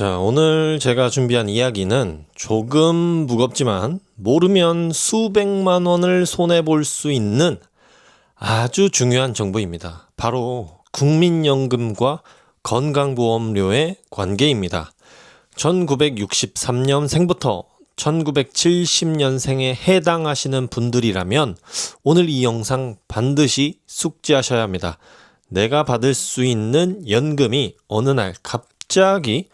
자, 오늘 제가 준비한 이야기는 조금 무겁지만 모르면 수백만 원을 손해볼 수 있는 아주 중요한 정보입니다. 바로 국민연금과 건강보험료의 관계입니다. 1963년생부터 1970년생에 해당하시는 분들이라면 오늘 이 영상 반드시 숙지하셔야 합니다. 내가 받을 수 있는 연금이 어느 날 갑자기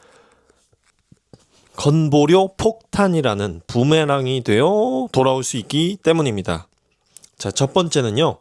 건보료 폭탄이라는 부메랑이 되어 돌아올 수 있기 때문입니다. 자, 첫 번째는요.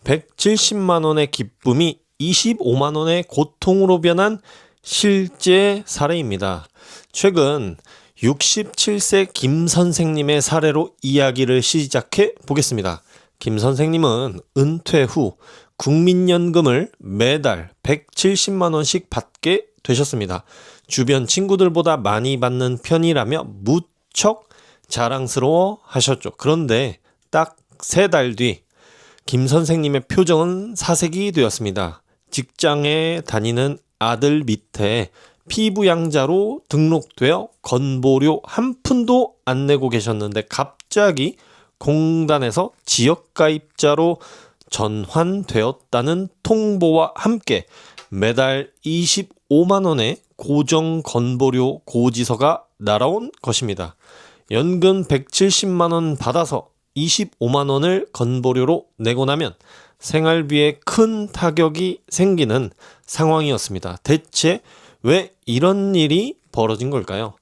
170만 원의 기쁨이 25만 원의 고통으로 변한 실제 사례입니다. 최근 67세 김 선생님의 사례로 이야기를 시작해 보겠습니다. 김 선생님은 은퇴 후 국민연금을 매달 170만 원씩 받게 되셨습니다. 주변 친구들보다 많이 받는 편이라며 무척 자랑스러워 하셨죠. 그런데 딱 3달 뒤 김 선생님의 표정은 사색이 되었습니다. 직장에 다니는 아들 밑에 피부양자로 등록되어 건보료 한 푼도 안 내고 계셨는데 갑자기 공단에서 지역가입자로 전환되었다는 통보와 함께 매달 25만 원의 고정 건보료 고지서가 날아온 것입니다. 연금 170만 원 받아서 25만 원을 건보료로 내고 나면 생활비에 큰 타격이 생기는 상황이었습니다. 대체 왜 이런 일이 벌어진 걸까요?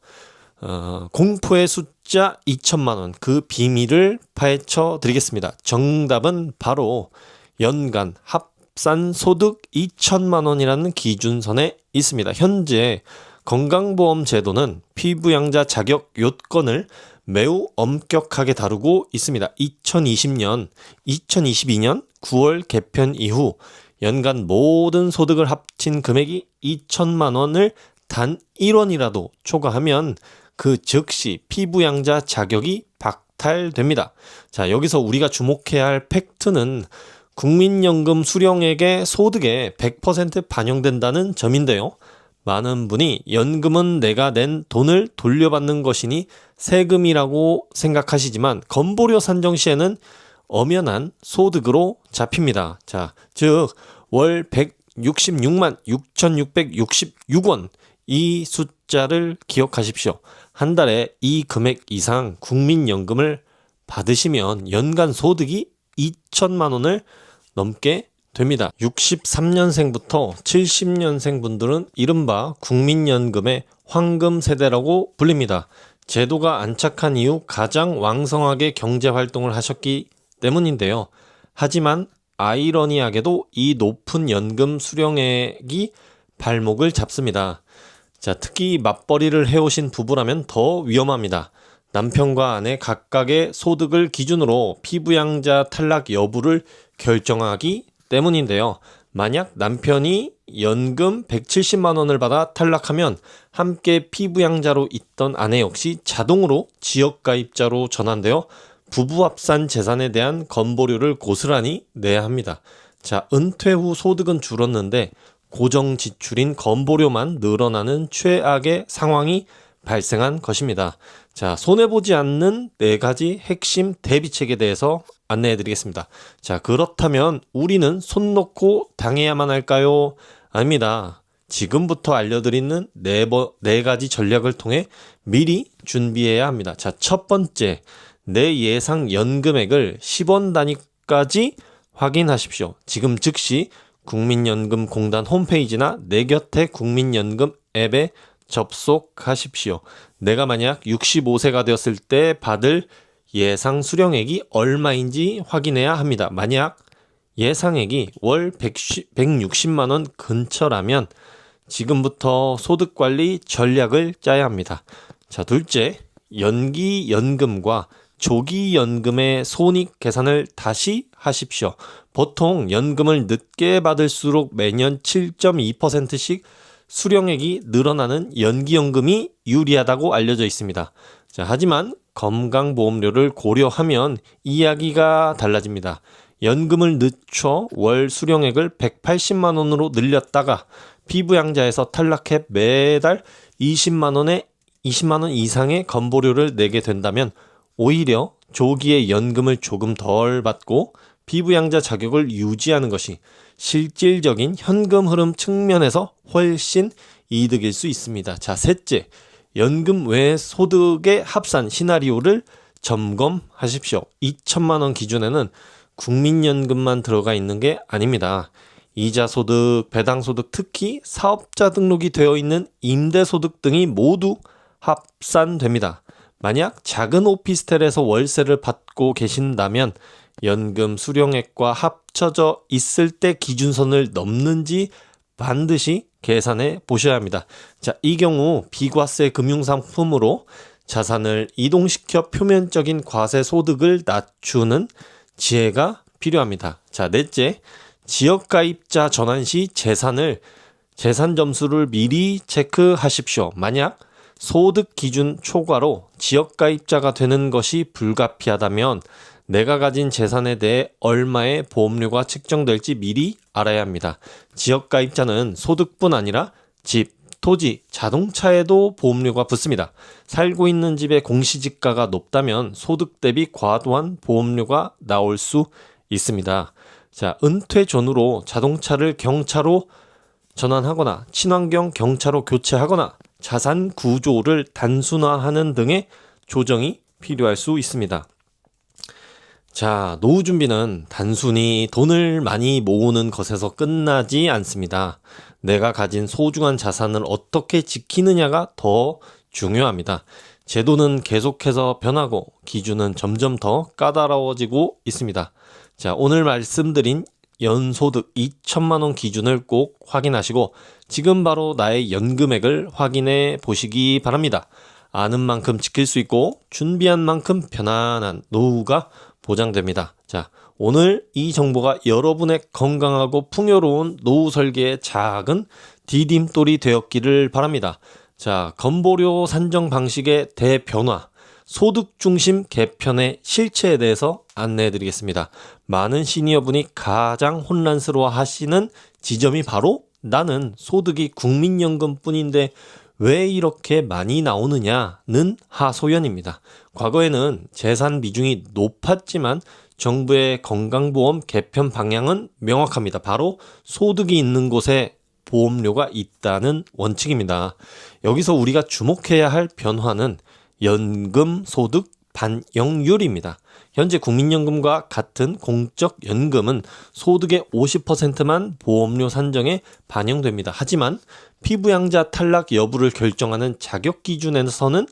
공포의 숫자 2천만 원, 그 비밀을 파헤쳐 드리겠습니다. 정답은 바로 연간 합산 소득 2천만 원이라는 기준선에 있습니다. 현재 건강보험 제도는 피부양자 자격 요건을 매우 엄격하게 다루고 있습니다. 2020년, 2022년 9월 개편 이후 연간 모든 소득을 합친 금액이 2천만 원을 단 1원이라도 초과하면 그 즉시 피부양자 자격이 박탈됩니다. 자, 여기서 우리가 주목해야 할 팩트는 국민연금 수령액의 소득에 100% 반영된다는 점인데요. 많은 분이 연금은 내가 낸 돈을 돌려받는 것이니 세금이라고 생각하시지만 건보료 산정 시에는 엄연한 소득으로 잡힙니다. 자, 즉 월 166만 6,666원 이 숫자를 기억하십시오. 한 달에 이 금액 이상 국민연금을 받으시면 연간 소득이 2천만 원을 넘게 됩니다. 63년생부터 70년생 분들은 이른바 국민연금의 황금 세대라고 불립니다. 제도가 안착한 이후 가장 왕성하게 경제활동을 하셨기 때문인데요. 하지만 아이러니하게도 이 높은 연금 수령액이 발목을 잡습니다. 자, 특히 맞벌이를 해오신 부부라면 더 위험합니다. 남편과 아내 각각의 소득을 기준으로 피부양자 탈락 여부를 결정하기 때문인데요. 만약 남편이 연금 170만 원을 받아 탈락하면 함께 피부양자로 있던 아내 역시 자동으로 지역가입자로 전환되어 부부 합산 재산에 대한 건보료를 고스란히 내야 합니다. 자, 은퇴 후 소득은 줄었는데 고정 지출인 건보료만 늘어나는 최악의 상황이 발생한 것입니다. 자, 손해보지 않는 4가지 핵심 대비책에 대해서 안내해 드리겠습니다. 자, 그렇다면 우리는 손 놓고 당해야만 할까요? 아닙니다. 지금부터 알려드리는 4가지 전략을 통해 미리 준비해야 합니다. 자, 첫 번째, 내 예상 연금액을 10원 단위까지 확인하십시오. 지금 즉시 국민연금공단 홈페이지나 내 곁에 국민연금 앱에 접속하십시오. 내가 만약 65세가 되었을 때 받을 예상 수령액이 얼마인지 확인해야 합니다. 만약 예상액이 월 160만 원 근처라면 지금부터 소득관리 전략을 짜야 합니다. 자, 둘째, 연기연금과 조기연금의 손익 계산을 다시 하십시오. 보통 연금을 늦게 받을수록 매년 7.2%씩 수령액이 늘어나는 연기연금이 유리하다고 알려져 있습니다. 자, 하지만 건강보험료를 고려하면 이야기가 달라집니다. 연금을 늦춰 월 수령액을 180만 원으로 늘렸다가 피부양자에서 탈락해 매달 20만 원 이상의 건보료를 내게 된다면 오히려 조기에 연금을 조금 덜 받고 피부양자 자격을 유지하는 것이 실질적인 현금 흐름 측면에서 훨씬 이득일 수 있습니다. 자, 셋째, 연금 외 소득의 합산 시나리오를 점검하십시오. 2천만 원 기준에는 국민연금만 들어가 있는 게 아닙니다. 이자소득, 배당소득, 특히 사업자 등록이 되어 있는 임대소득 등이 모두 합산됩니다. 만약 작은 오피스텔에서 월세를 받고 계신다면 연금 수령액과 합쳐져 있을 때 기준선을 넘는지 반드시 계산해 보셔야 합니다. 자, 이 경우 비과세 금융상품으로 자산을 이동시켜 표면적인 과세 소득을 낮추는 지혜가 필요합니다. 자, 넷째, 지역가입자 전환 시 재산 점수를 미리 체크하십시오. 만약 소득 기준 초과로 지역가입자가 되는 것이 불가피하다면 내가 가진 재산에 대해 얼마의 보험료가 책정될지 미리 알아야 합니다. 지역가입자는 소득뿐 아니라 집, 토지, 자동차에도 보험료가 붙습니다. 살고 있는 집의 공시지가가 높다면 소득 대비 과도한 보험료가 나올 수 있습니다. 자, 은퇴 전후로 자동차를 경차로 전환하거나 친환경 경차로 교체하거나 자산 구조를 단순화하는 등의 조정이 필요할 수 있습니다. 자, 노후 준비는 단순히 돈을 많이 모으는 것에서 끝나지 않습니다. 내가 가진 소중한 자산을 어떻게 지키느냐가 더 중요합니다. 제도는 계속해서 변하고 기준은 점점 더 까다로워지고 있습니다. 자, 오늘 말씀드린 연소득 2천만 원 기준을 꼭 확인하시고 지금 바로 나의 연금액을 확인해 보시기 바랍니다. 아는 만큼 지킬 수 있고 준비한 만큼 편안한 노후가 보장됩니다. 자, 오늘 이 정보가 여러분의 건강하고 풍요로운 노후 설계의 작은 디딤돌이 되었기를 바랍니다. 자, 건보료 산정 방식의 대변화, 소득 중심 개편의 실체에 대해서 안내해 드리겠습니다. 많은 시니어분이 가장 혼란스러워 하시는 지점이 바로 나는 소득이 국민연금뿐인데 왜 이렇게 많이 나오느냐는 하소연입니다. 과거에는 재산 비중이 높았지만 정부의 건강보험 개편 방향은 명확합니다. 바로 소득이 있는 곳에 보험료가 있다는 원칙입니다. 여기서 우리가 주목해야 할 변화는 연금 소득 반영률입니다. 현재 국민연금과 같은 공적연금은 소득의 50%만 보험료 산정에 반영됩니다. 하지만 피부양자 탈락 여부를 결정하는 자격 기준에서는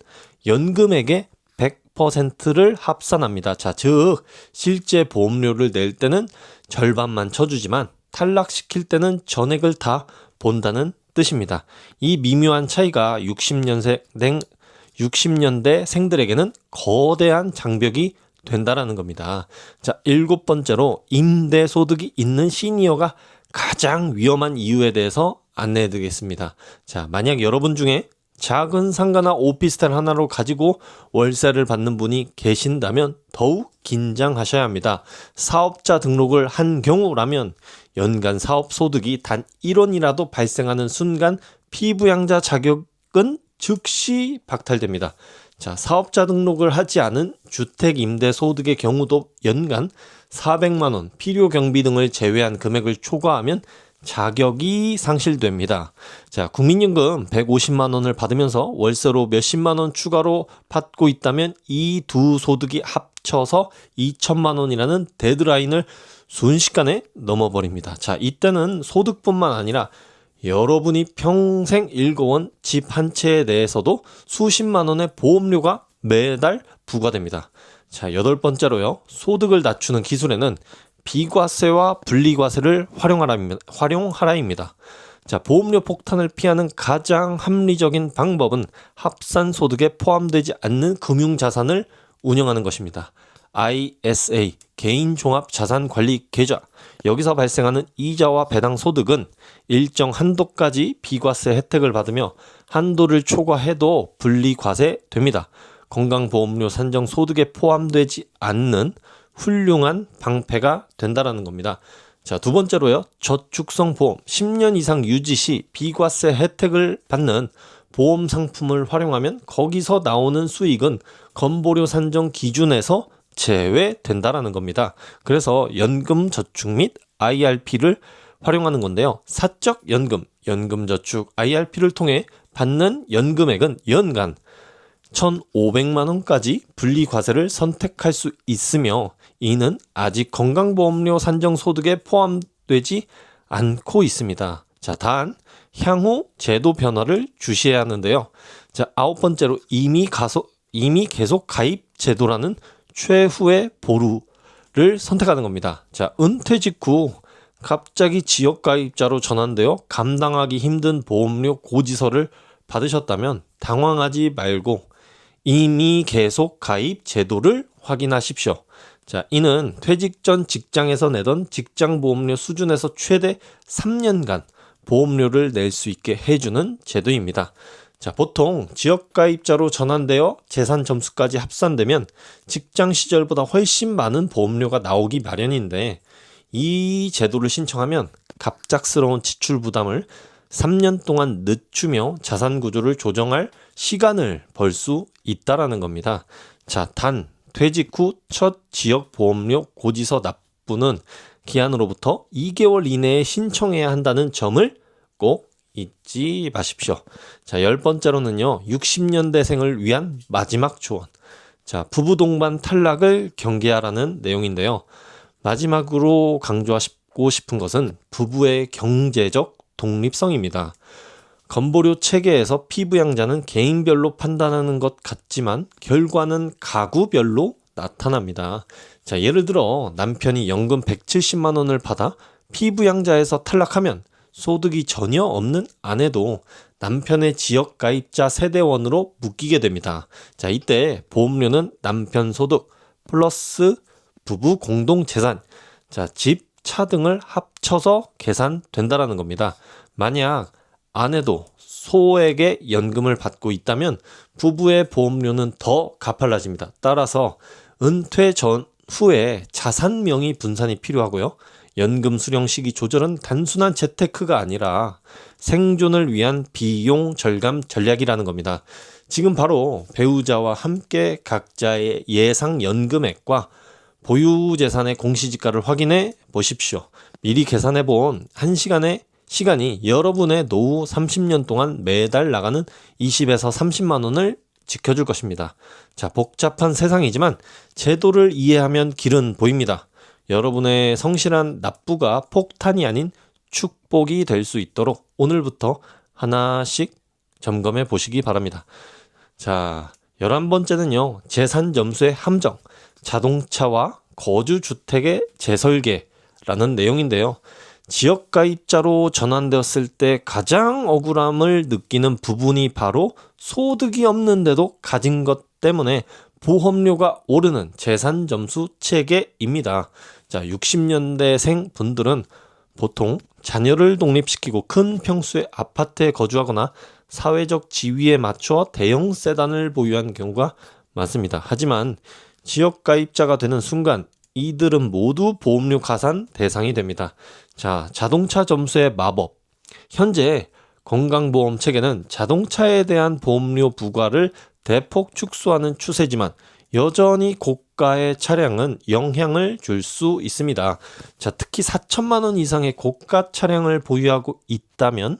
연금액의 100%를 합산합니다. 자, 즉 실제 보험료를 낼 때는 절반만 쳐주지만 탈락시킬 때는 전액을 다 본다는 뜻입니다. 이 미묘한 차이가 60년대 생들에게는 거대한 장벽이 된다라는 겁니다. 자, 7번째로 임대소득이 있는 시니어가 가장 위험한 이유에 대해서 안내해 드리겠습니다. 자, 만약 여러분 중에 작은 상가나 오피스텔 하나로 가지고 월세를 받는 분이 계신다면 더욱 긴장하셔야 합니다. 사업자 등록을 한 경우라면 연간 사업 소득이 단 1원이라도 발생하는 순간 피부양자 자격은 즉시 박탈됩니다. 자, 사업자 등록을 하지 않은 주택 임대 소득의 경우도 연간 400만 원, 필요 경비 등을 제외한 금액을 초과하면 자격이 상실됩니다. 자, 국민연금 150만 원을 받으면서 월세로 몇십만 원 추가로 받고 있다면 이 두 소득이 합쳐서 2천만 원이라는 데드라인을 순식간에 넘어버립니다. 자, 이때는 소득뿐만 아니라 여러분이 평생 일궈온 집 한 채에 대해서도 수십만 원의 보험료가 매달 부과됩니다. 자, 8번째로요. 소득을 낮추는 기술에는 비과세와 분리과세를 활용하라입니다. 자, 보험료 폭탄을 피하는 가장 합리적인 방법은 합산소득에 포함되지 않는 금융자산을 운영하는 것입니다. ISA, 개인종합자산관리계좌. 여기서 발생하는 이자와 배당 소득은 일정 한도까지 비과세 혜택을 받으며 한도를 초과해도 분리과세됩니다. 건강보험료 산정 소득에 포함되지 않는 훌륭한 방패가 된다라는 겁니다. 자, 2번째로요. 저축성 보험 10년 이상 유지 시 비과세 혜택을 받는 보험 상품을 활용하면 거기서 나오는 수익은 건보료 산정 기준에서 제외된다라는 겁니다. 그래서 연금 저축 및 IRP를 활용하는 건데요. 사적 연금, 연금저축, IRP를 통해 받는 연금액은 연간 1,500만 원까지 분리과세를 선택할 수 있으며 이는 아직 건강보험료 산정 소득에 포함되지 않고 있습니다. 자, 단 향후 제도 변화를 주시해야 하는데요. 자, 9번째로 이미 계속 가입 제도라는 최후의 보루를 선택하는 겁니다. 자, 은퇴 직후 갑자기 지역가입자로 전환되어 감당하기 힘든 보험료 고지서를 받으셨다면 당황하지 말고 이미 계속 가입 제도를 확인하십시오. 자, 이는 퇴직 전 직장에서 내던 직장보험료 수준에서 최대 3년간 보험료를 낼 수 있게 해주는 제도입니다. 자, 보통 지역가입자로 전환되어 재산 점수까지 합산되면 직장 시절보다 훨씬 많은 보험료가 나오기 마련인데 이 제도를 신청하면 갑작스러운 지출 부담을 3년 동안 늦추며 자산 구조를 조정할 시간을 벌 수 있다라는 겁니다. 자, 단 퇴직 후 첫 지역 보험료 고지서 납부는 기한으로부터 2개월 이내에 신청해야 한다는 점을 꼭 잊지 마십시오. 자, 10번째로는요. 60년대생을 위한 마지막 조언. 자, 부부 동반 탈락을 경계하라는 내용인데요. 마지막으로 강조하고 싶은 것은 부부의 경제적 독립성입니다. 건보료 체계에서 피부양자는 개인별로 판단하는 것 같지만 결과는 가구별로 나타납니다. 자, 예를 들어 남편이 연금 170만 원을 받아 피부양자에서 탈락하면 소득이 전혀 없는 아내도 남편의 지역가입자 세대원으로 묶이게 됩니다. 자, 이때 보험료는 남편 소득 플러스 부부 공동재산, 자, 집, 차 등을 합쳐서 계산된다라는 겁니다. 만약 아내도 소액의 연금을 받고 있다면 부부의 보험료는 더 가팔라집니다. 따라서 은퇴 전후에 자산 명의 분산이 필요하고요. 연금 수령 시기 조절은 단순한 재테크가 아니라 생존을 위한 비용 절감 전략이라는 겁니다. 지금 바로 배우자와 함께 각자의 예상 연금액과 보유 재산의 공시지가를 확인해 보십시오. 미리 계산해 본 1시간의 시간이 여러분의 노후 30년 동안 매달 나가는 20에서 30만 원을 지켜줄 것입니다. 자, 복잡한 세상이지만 제도를 이해하면 길은 보입니다. 여러분의 성실한 납부가 폭탄이 아닌 축복이 될 수 있도록 오늘부터 하나씩 점검해 보시기 바랍니다. 자, 11번째는요. 재산 점수의 함정, 자동차와 거주주택의 재설계라는 내용인데요. 지역가입자로 전환되었을 때 가장 억울함을 느끼는 부분이 바로 소득이 없는데도 가진 것 때문에 보험료가 오르는 재산점수 체계입니다. 자, 60년대생 분들은 보통 자녀를 독립시키고 큰 평수의 아파트에 거주하거나 사회적 지위에 맞춰 대형 세단을 보유한 경우가 많습니다. 하지만 지역가입자가 되는 순간 이들은 모두 보험료 가산 대상이 됩니다. 자, 자동차 점수의 마법. 현재 건강보험 체계는 자동차에 대한 보험료 부과를 대폭 축소하는 추세지만 여전히 고가의 차량은 영향을 줄 수 있습니다. 자, 특히 4천만 원 이상의 고가 차량을 보유하고 있다면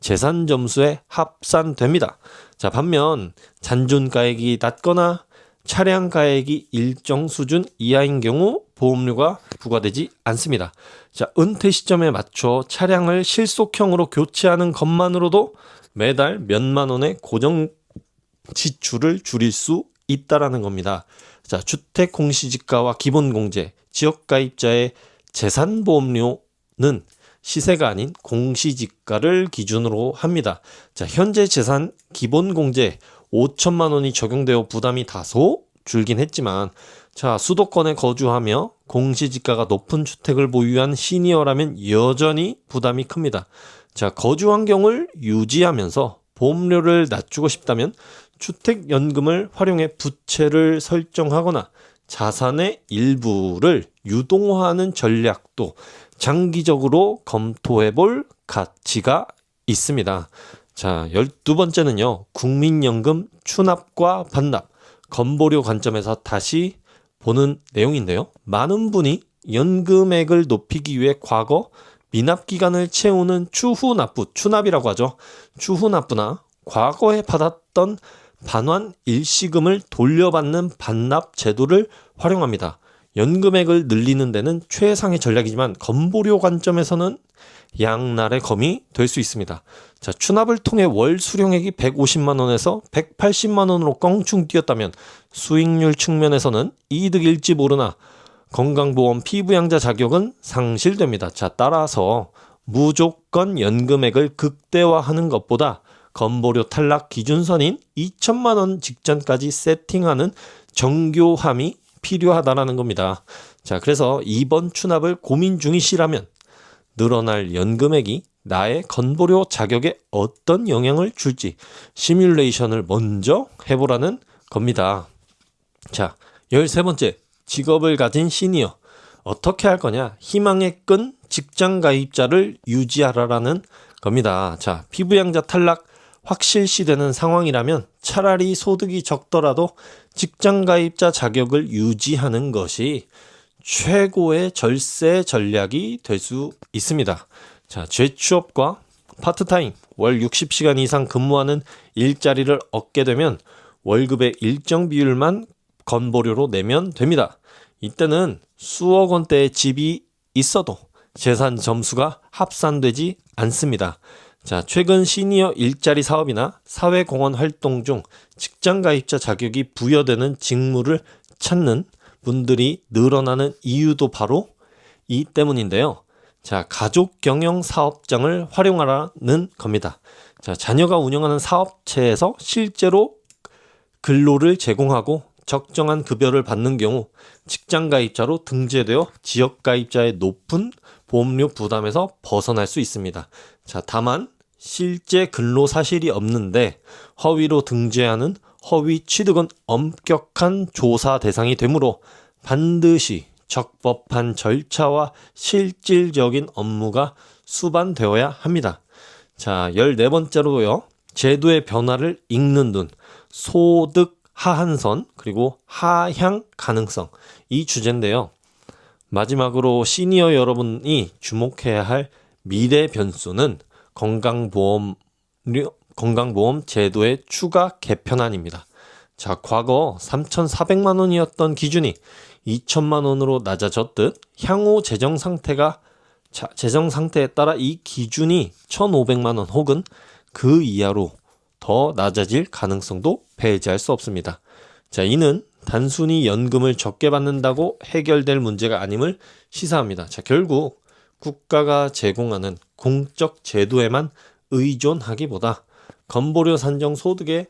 재산 점수에 합산됩니다. 자, 반면 잔존가액이 낮거나 차량 가액이 일정 수준 이하인 경우 보험료가 부과되지 않습니다. 자, 은퇴 시점에 맞춰 차량을 실속형으로 교체하는 것만으로도 매달 몇만 원의 고정 지출을 줄일 수 있다라는 겁니다. 자, 주택 공시지가와 기본공제, 지역가입자의 재산보험료는 시세가 아닌 공시지가를 기준으로 합니다. 자, 현재 재산 기본공제 5천만 원이 적용되어 부담이 다소 줄긴 했지만 자, 수도권에 거주하며 공시지가가 높은 주택을 보유한 시니어라면 여전히 부담이 큽니다. 자, 거주 환경을 유지하면서 보험료를 낮추고 싶다면 주택연금을 활용해 부채를 설정하거나 자산의 일부를 유동화하는 전략도 장기적으로 검토해 볼 가치가 있습니다. 자, 12번째는요. 국민연금 추납과 반납, 건보료 관점에서 다시 보는 내용인데요. 많은 분이 연금액을 높이기 위해 과거 미납기간을 채우는 추후납부, 추납이라고 하죠. 추후납부나 과거에 받았던 반환 일시금을 돌려받는 반납 제도를 활용합니다. 연금액을 늘리는 데는 최상의 전략이지만 건보료 관점에서는 양날의 검이 될 수 있습니다. 자, 추납을 통해 월 수령액이 150만 원에서 180만 원으로 껑충 뛰었다면 수익률 측면에서는 이득일지 모르나 건강보험 피부양자 자격은 상실됩니다. 자, 따라서 무조건 연금액을 극대화하는 것보다 건보료 탈락 기준선인 2천만 원 직전까지 세팅하는 정교함이 필요하다라는 겁니다. 자, 그래서 이번 추납을 고민 중이시라면 늘어날 연금액이 나의 건보료 자격에 어떤 영향을 줄지 시뮬레이션을 먼저 해보라는 겁니다. 자, 13번째, 직업을 가진 시니어. 어떻게 할 거냐? 희망에 끈 직장 가입자를 유지하라라는 겁니다. 자, 피부양자 탈락 확실시되는 상황이라면 차라리 소득이 적더라도 직장 가입자 자격을 유지하는 것이 최고의 절세 전략이 될 수 있습니다. 자, 재취업과 파트타임, 월 60시간 이상 근무하는 일자리를 얻게 되면 월급의 일정 비율만 건보료로 내면 됩니다. 이때는 수억 원대의 집이 있어도 재산 점수가 합산되지 않습니다. 자, 최근 시니어 일자리 사업이나 사회공헌 활동 중 직장 가입자 자격이 부여되는 직무를 찾는 분들이 늘어나는 이유도 바로 이 때문인데요. 자, 가족 경영 사업장을 활용하라는 겁니다. 자, 자녀가 운영하는 사업체에서 실제로 근로를 제공하고 적정한 급여를 받는 경우 직장 가입자로 등재되어 지역 가입자의 높은 보험료 부담에서 벗어날 수 있습니다. 자, 다만 실제 근로 사실이 없는데 허위로 등재하는 허위 취득은 엄격한 조사 대상이 되므로 반드시 적법한 절차와 실질적인 업무가 수반되어야 합니다. 자, 14번째로요. 제도의 변화를 읽는 눈, 소득 하한선, 그리고 하향 가능성, 이 주제인데요. 마지막으로 시니어 여러분이 주목해야 할 미래 변수는 건강보험 제도의 추가 개편안입니다. 자, 과거 3,400만 원이었던 기준이 2천만 원으로 낮아졌듯 향후 재정 상태에 따라 이 기준이 1,500만 원 혹은 그 이하로 더 낮아질 가능성도 배제할 수 없습니다. 자, 이는 단순히 연금을 적게 받는다고 해결될 문제가 아님을 시사합니다. 자, 결국 국가가 제공하는 공적 제도에만 의존하기보다 건보료 산정 소득에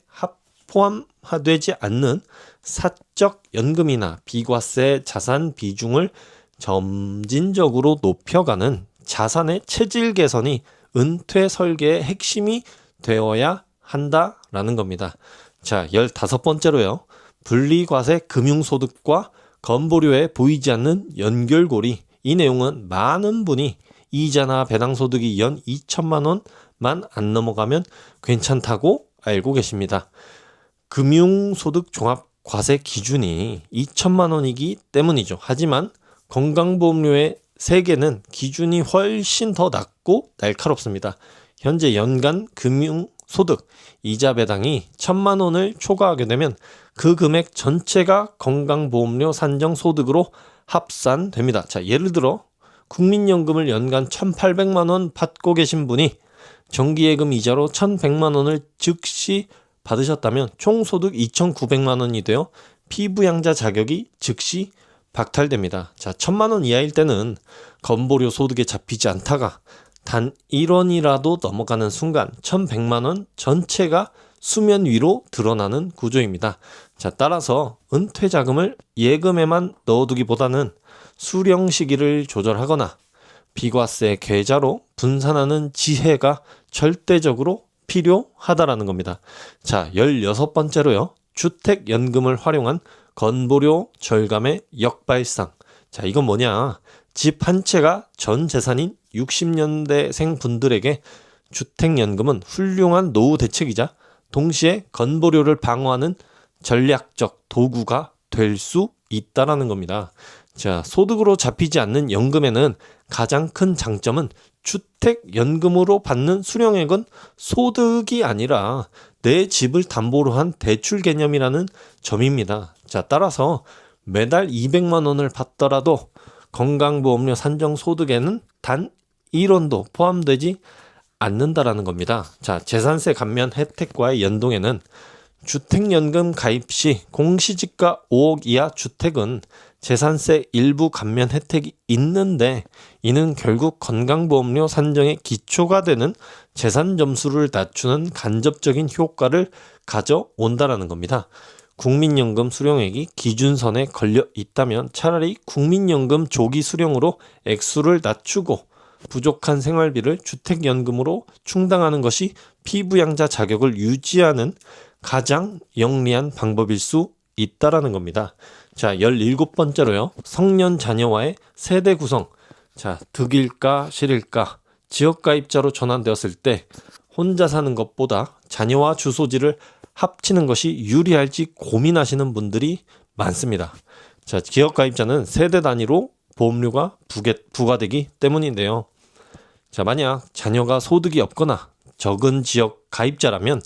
포함되지 않는 사적 연금이나 비과세 자산 비중을 점진적으로 높여가는 자산의 체질 개선이 은퇴 설계의 핵심이 되어야 한다라는 겁니다. 자, 15번째로요. 분리과세 금융소득과 건보료에 보이지 않는 연결고리. 이 내용은 많은 분이 이자나 배당소득이 연 2천만 원만 안 넘어가면 괜찮다고 알고 계십니다. 금융소득 종합과세 기준이 2천만 원이기 때문이죠. 하지만 건강보험료의 세계는 기준이 훨씬 더 낮고 날카롭습니다. 현재 연간 금융소득 이자 배당이 1,000만 원을 초과하게 되면 그 금액 전체가 건강보험료 산정소득으로 합산됩니다. 자, 예를 들어 국민연금을 연간 1,800만 원 받고 계신 분이 정기예금 이자로 1,100만 원을 즉시 받으셨다면 총소득 2,900만 원이 되어 피부양자 자격이 즉시 박탈됩니다. 자, 1,000만 원 이하일 때는 건보료 소득에 잡히지 않다가 단 1원이라도 넘어가는 순간 1,100만 원 전체가 수면 위로 드러나는 구조입니다. 자, 따라서 은퇴 자금을 예금에만 넣어두기보다는 수령 시기를 조절하거나 비과세 계좌로 분산하는 지혜가 절대적으로 필요하다라는 겁니다. 자, 16번째로요. 주택연금을 활용한 건보료 절감의 역발상. 자, 이건 뭐냐? 집 한 채가 전 재산인 60년대생 분들에게 주택연금은 훌륭한 노후 대책이자 동시에 건보료를 방어하는 전략적 도구가 될 수 있다라는 겁니다. 자, 소득으로 잡히지 않는 연금에는 가장 큰 장점은 주택연금으로 받는 수령액은 소득이 아니라 내 집을 담보로 한 대출 개념이라는 점입니다. 자, 따라서 매달 200만 원을 받더라도 건강보험료 산정 소득에는 단 1원도 포함되지 않는다라는 겁니다. 자, 재산세 감면 혜택과의 연동에는 주택연금 가입 시 공시지가 5억 이하 주택은 재산세 일부 감면 혜택이 있는데 이는 결국 건강보험료 산정의 기초가 되는 재산 점수를 낮추는 간접적인 효과를 가져온다라는 겁니다. 국민연금 수령액이 기준선에 걸려 있다면 차라리 국민연금 조기 수령으로 액수를 낮추고 부족한 생활비를 주택연금으로 충당하는 것이 피부양자 자격을 유지하는 가장 영리한 방법일 수 있다라는 겁니다. 자, 17번째로요. 성년 자녀와의 세대 구성. 자, 득일까 실일까? 지역가입자로 전환되었을 때 혼자 사는 것보다 자녀와 주소지를 합치는 것이 유리할지 고민하시는 분들이 많습니다. 자, 지역가입자는 세대 단위로 보험료가 부과되기 때문인데요. 자, 만약 자녀가 소득이 없거나 적은 지역 가입자라면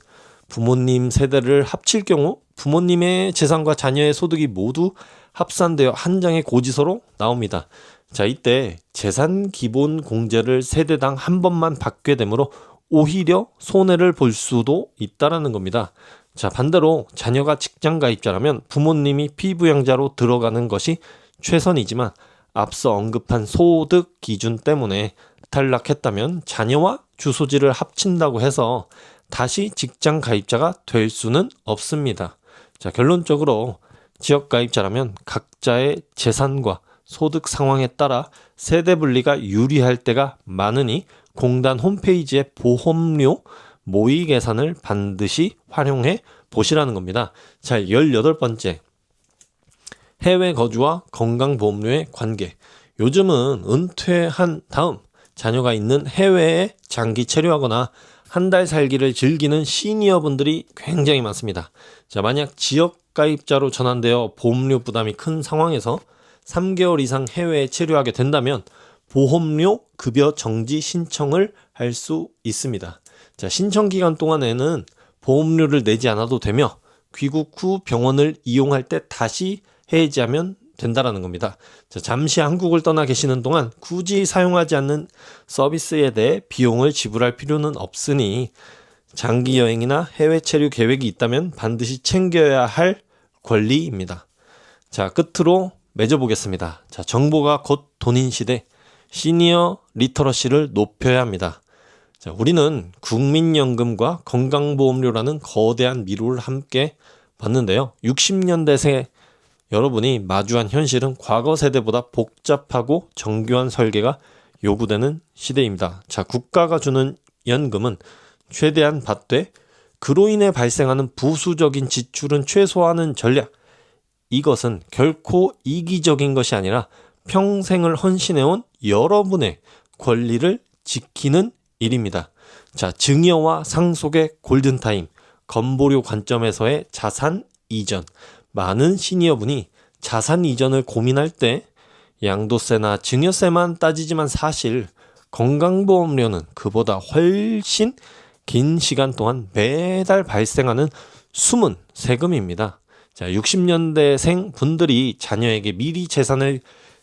부모님 세대를 합칠 경우 부모님의 재산과 자녀의 소득이 모두 합산되어 한 장의 고지서로 나옵니다. 자, 이때 재산 기본 공제를 세대당 한 번만 받게 되므로 오히려 손해를 볼 수도 있다라는 겁니다. 자, 반대로 자녀가 직장 가입자라면 부모님이 피부양자로 들어가는 것이 최선이지만 앞서 언급한 소득 기준 때문에 탈락했다면 자녀와 주소지를 합친다고 해서 다시 직장 가입자가 될 수는 없습니다. 자, 결론적으로 지역 가입자라면 각자의 재산과 소득 상황에 따라 세대 분리가 유리할 때가 많으니 공단 홈페이지의 보험료 모의 계산을 반드시 활용해 보시라는 겁니다. 자, 18번째. 해외 거주와 건강보험료의 관계. 요즘은 은퇴한 다음 자녀가 있는 해외에 장기 체류하거나 한 달 살기를 즐기는 시니어분들이 굉장히 많습니다. 자, 만약 지역 가입자로 전환되어 보험료 부담이 큰 상황에서 3개월 이상 해외에 체류하게 된다면 보험료 급여 정지 신청을 할 수 있습니다. 자, 신청 기간 동안에는 보험료를 내지 않아도 되며 귀국 후 병원을 이용할 때 다시 해지하면 된다라는 겁니다. 자, 잠시 한국을 떠나 계시는 동안 굳이 사용하지 않는 서비스에 대해 비용을 지불할 필요는 없으니 장기 여행이나 해외 체류 계획이 있다면 반드시 챙겨야 할 권리입니다. 자, 끝으로 맺어보겠습니다. 자, 정보가 곧 돈인 시대, 시니어 리터러시를 높여야 합니다. 자, 우리는 국민연금과 건강보험료라는 거대한 미로를 함께 봤는데요. 60년대생 여러분이 마주한 현실은 과거 세대보다 복잡하고 정교한 설계가 요구되는 시대입니다. 자, 국가가 주는 연금은 최대한 받되 그로 인해 발생하는 부수적인 지출은 최소화하는 전략. 이것은 결코 이기적인 것이 아니라 평생을 헌신해온 여러분의 권리를 지키는 일입니다. 자, 증여와 상속의 골든타임, 건보료 관점에서의 자산 이전. 많은 시니어분이 자산 이전을 고민할 때 양도세나 증여세만 따지지만 사실 건강보험료는 그보다 훨씬 긴 시간 동안 매달 발생하는 숨은 세금입니다. 자, 60년대생 분들이 자녀에게 미리 재산을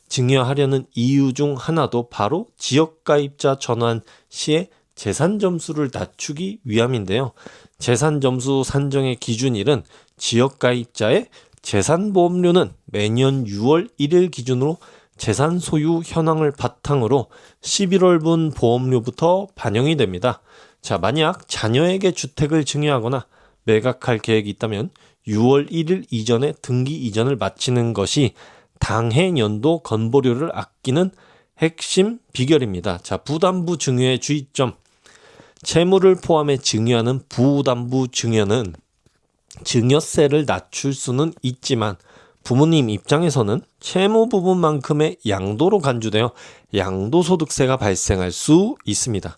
증여하려는 이유 중 하나도 바로 지역가입자 전환 시에 재산 점수를 낮추기 위함인데요. 재산 점수 산정의 기준일은 지역가입자의 재산보험료는 매년 6월 1일 기준으로 재산 소유 현황을 바탕으로 11월분 보험료부터 반영이 됩니다. 자, 만약 자녀에게 주택을 증여하거나 매각할 계획이 있다면 6월 1일 이전에 등기 이전을 마치는 것이 당해 연도 건보료를 아끼는 핵심 비결입니다. 자, 부담부 증여의 주의점. 채무를 포함해 증여하는 부담부 증여는 증여세를 낮출 수는 있지만 부모님 입장에서는 채무 부분만큼의 양도로 간주되어 양도소득세가 발생할 수 있습니다.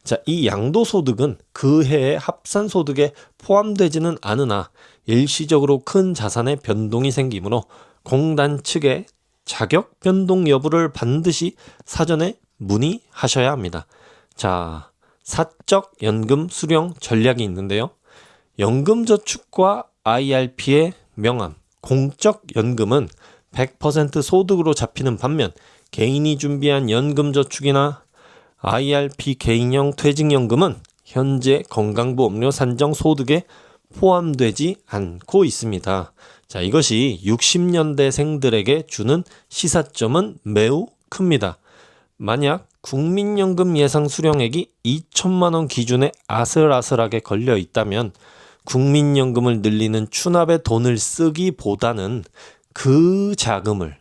자, 이 양도소득은 그 해의 합산소득에 포함되지는 않으나 일시적으로 큰 자산의 변동이 생기므로 공단 측에 자격 변동 여부를 반드시 사전에 문의하셔야 합니다. 자, 사적 연금 수령 전략이 있는데요. 연금저축과 IRP의 명함, 공적연금은 100% 소득으로 잡히는 반면 개인이 준비한 연금저축이나 IRP 개인형 퇴직연금은 현재 건강보험료 산정 소득에 포함되지 않고 있습니다. 자, 이것이 60년대생들에게 주는 시사점은 매우 큽니다. 만약 국민연금 예상 수령액이 2천만 원 기준에 아슬아슬하게 걸려 있다면 국민연금을 늘리는 추납에 돈을 쓰기보다는 그 자금을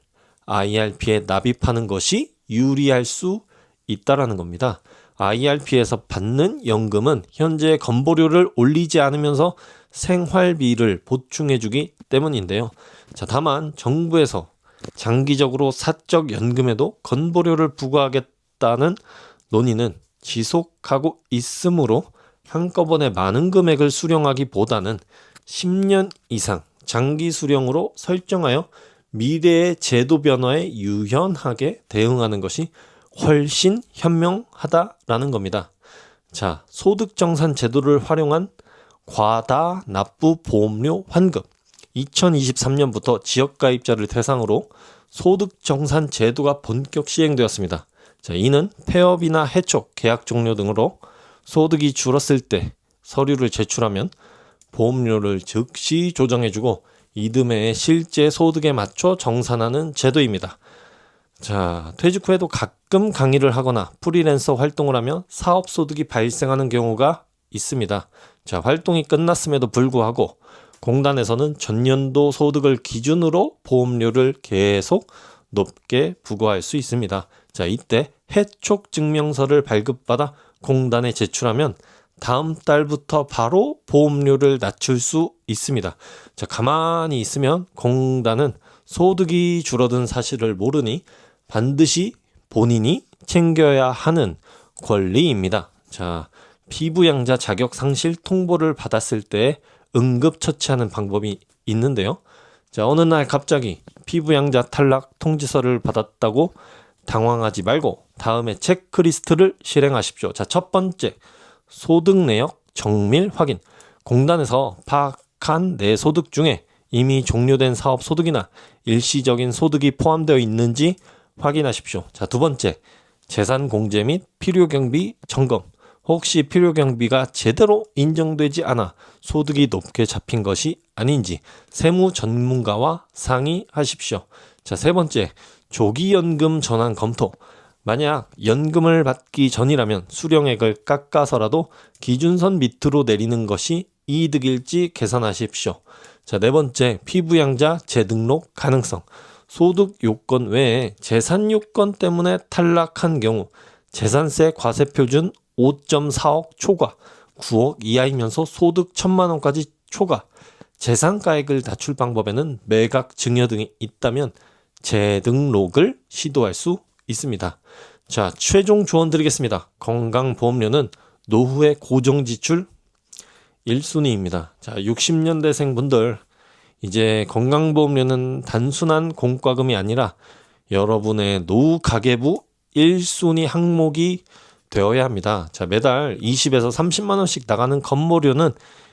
IRP에 납입하는 것이 유리할 수 있다라는 겁니다. IRP에서 받는 연금은 현재 건보료를 올리지 않으면서 생활비를 보충해주기 때문인데요. 자, 다만 정부에서 장기적으로 사적 연금에도 건보료를 부과하겠다는 논의는 지속하고 있으므로 한꺼번에 많은 금액을 수령하기보다는 10년 이상 장기 수령으로 설정하여 미래의 제도 변화에 유연하게 대응하는 것이 훨씬 현명하다라는 겁니다. 자, 소득정산 제도를 활용한 과다 납부 보험료 환급 2023년부터 지역가입자를 대상으로 소득정산 제도가 본격 시행되었습니다. 자, 이는 폐업이나 해촉, 계약 종료 등으로 소득이 줄었을 때 서류를 제출하면 보험료를 즉시 조정해주고 이듬해의 실제 소득에 맞춰 정산하는 제도입니다. 자, 퇴직 후에도 가끔 강의를 하거나 프리랜서 활동을 하며 사업소득이 발생하는 경우가 있습니다. 자, 활동이 끝났음에도 불구하고 공단에서는 전년도 소득을 기준으로 보험료를 계속 높게 부과할 수 있습니다. 자, 이때 해촉 증명서를 발급받아 공단에 제출하면 다음 달부터 바로 보험료를 낮출 수 있습니다. 자, 가만히 있으면 공단은 소득이 줄어든 사실을 모르니 반드시 본인이 챙겨야 하는 권리입니다. 자, 피부양자 자격 상실 통보를 받았을 때 응급처치하는 방법이 있는데요. 자, 어느 날 갑자기 피부양자 탈락 통지서를 받았다고 당황하지 말고 다음에 체크리스트를 실행하십시오. 자, 첫 번째, 소득 내역 정밀 확인. 공단에서 파악한 내 소득 중에 이미 종료된 사업 소득이나 일시적인 소득이 포함되어 있는지 확인하십시오. 자, 두 번째, 재산 공제 및 필요경비 점검. 혹시 필요경비가 제대로 인정되지 않아 소득이 높게 잡힌 것이 아닌지 세무 전문가와 상의하십시오. 자, 세 번째, 조기연금 전환 검토. 만약 연금을 받기 전이라면 수령액을 깎아서라도 기준선 밑으로 내리는 것이 이득일지 계산하십시오. 자, 네 번째, 피부양자 재등록 가능성. 소득 요건 외에 재산 요건 때문에 탈락한 경우 재산세 과세표준 5.4억 초과, 9억 이하이면서 소득 1,000만 원까지 초과, 재산가액을 낮출 방법에는 매각 증여 등이 있다면 재등록을 시도할 수 있습니다. 자, 최종 조언 드리겠습니다. 건강보험료는 노후의 고정지출 1순위입니다. 자, 60년대생 분들, 이제 건강보험료는 단순한 공과금이 아니라 여러분의 노후 가계부 1순위 항목이 되어야 합니다. 자, 매달 20에서 30만 원씩 나가는 건보료는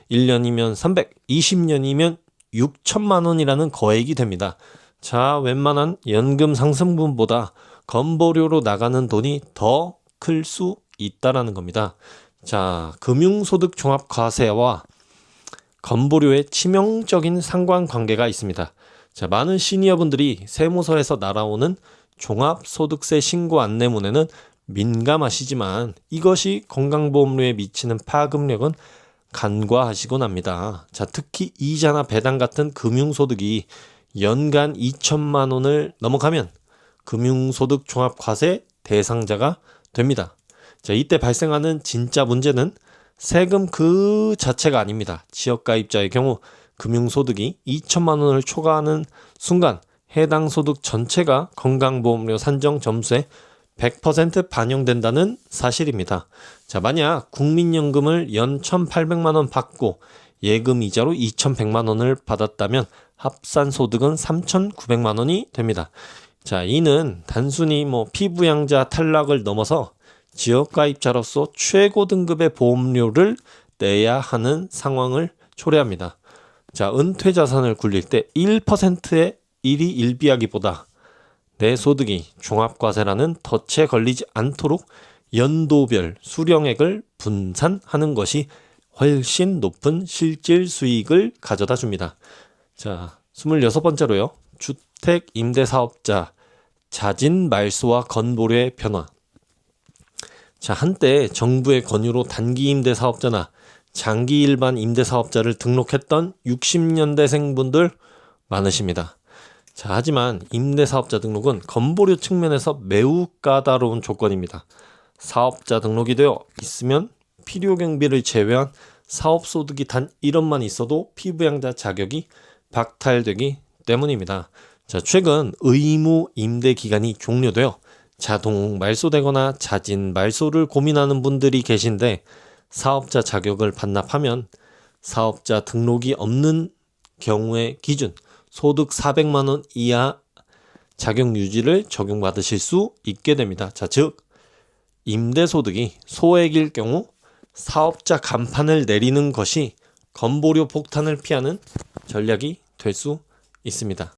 1년이면 300, 20년이면 6천만 원이라는 거액이 됩니다. 자, 웬만한 연금 상승분보다 건보료로 나가는 돈이 더 클 수 있다라는 겁니다. 자, 금융소득 종합과세와 건보료의 치명적인 상관관계가 있습니다. 자, 많은 시니어분들이 세무서에서 날아오는 종합소득세 신고 안내문에는 민감하시지만 이것이 건강보험료에 미치는 파급력은 간과하시곤 합니다. 자, 특히 이자나 배당 같은 금융소득이 연간 2천만 원을 넘어가면 금융소득 종합과세 대상자가 됩니다. 자, 이때 발생하는 진짜 문제는 세금 그 자체가 아닙니다. 지역가입자의 경우 금융소득이 2천만 원을 초과하는 순간 해당 소득 전체가 건강보험료 산정 점수에 100% 반영된다는 사실입니다. 자, 만약 국민연금을 연 1,800만 원 받고 예금 이자로 2,100만 원을 받았다면 합산 소득은 3,900만 원이 됩니다. 자, 이는 단순히 피부양자 탈락을 넘어서 지역가입자로서 최고 등급의 보험료를 내야 하는 상황을 초래합니다. 자, 은퇴 자산을 굴릴 때 1%의 1이 1비하기보다 내 소득이 종합과세라는 덫에 걸리지 않도록 연도별 수령액을 분산하는 것이 훨씬 높은 실질 수익을 가져다 줍니다. 자, 26번째로요. 주택 임대사업자 자진 말소와 건보료의 변화. 자, 한때 정부의 권유로 단기 임대사업자나 장기 일반 임대사업자를 등록했던 60년대생분들 많으십니다. 자, 하지만 임대사업자 등록은 건보료 측면에서 매우 까다로운 조건입니다. 사업자 등록이 되어 있으면 필요경비를 제외한 사업소득이 단 1원만 있어도 피부양자 자격이 박탈되기 때문입니다. 자, 최근 의무 임대 기간이 종료되어 자동 말소되거나 자진 말소를 고민하는 분들이 계신데 사업자 자격을 반납하면 사업자 등록이 없는 경우의 기준 소득 400만 원 이하 자격 유지를 적용받으실 수 있게 됩니다. 자, 즉 임대소득이 소액일 경우 사업자 간판을 내리는 것이 건보료 폭탄을 피하는 전략이 될 수 있습니다.